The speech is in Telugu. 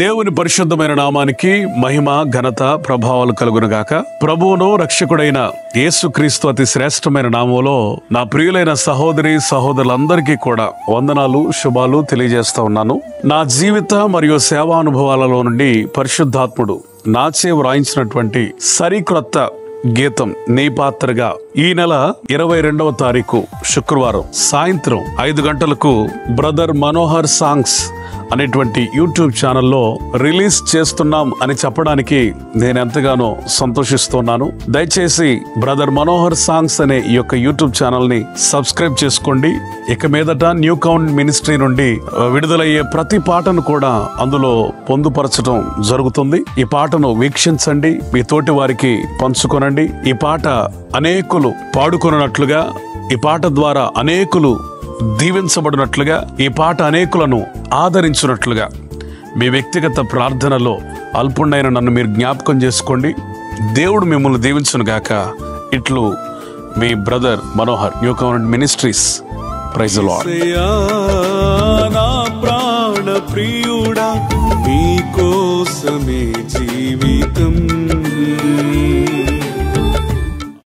దేవుని పరిశుద్ధమైన నామానికి మహిమ ఘనత ప్రభావాలు కలుగునుగాక. ప్రభువును రక్షకుడైన యేసుక్రీస్తు అతి శ్రేష్టమైన నామంలో నా ప్రియులైన సహోదరి సహోదరులందరికీ కూడా వందనాలు, శుభాలు తెలియజేస్తా ఉన్నాను. నా జీవిత మరియు సేవానుభవాలలో నుండి పరిశుద్ధాత్ముడు నాచే వ్రాయించినటువంటి సరిక్రొత్త గీతం నీ పాత్రగా ఈ నెల 22వ తారీఖు శుక్రవారం సాయంత్రం 5 గంటలకు బ్రదర్ మనోహర్ సాంగ్స్ అనేటువంటి యూట్యూబ్ ఛానల్లో రిలీజ్ చేస్తున్నాం అని చెప్పడానికి నేను ఎంతగానో సంతోషిస్తున్నాను. దయచేసి బ్రదర్ మనోహర్ సాంగ్స్ అనే ఈ యొక్క యూట్యూబ్ ఛానల్ ని సబ్స్క్రైబ్ చేసుకోండి. ఇక మీదట న్యూ కౌంట్ మినిస్ట్రీ నుండి విడుదలయ్యే ప్రతి పాటను కూడా అందులో పొందుపరచడం జరుగుతుంది. ఈ పాటను వీక్షించండి, మీ తోటి వారికి పంచుకొనండి. ఈ పాట అనేకులు పాడుకొనున్నట్లుగా, ఈ పాట ద్వారా అనేకులు దీవించబడినట్లుగా, ఈ పాట అనేకులను ఆదరించినట్లుగా మీ వ్యక్తిగత ప్రార్థనలో అల్పుణ్ణైన నన్ను మీరు జ్ఞాపకం చేసుకోండి. దేవుడు మిమ్మల్ని దీవించునుగాక. ఇట్లు మీ brother Manohar, new count ministries. Praise the lord. నా ప్రాణ ప్రియుడా, నీ కోసమే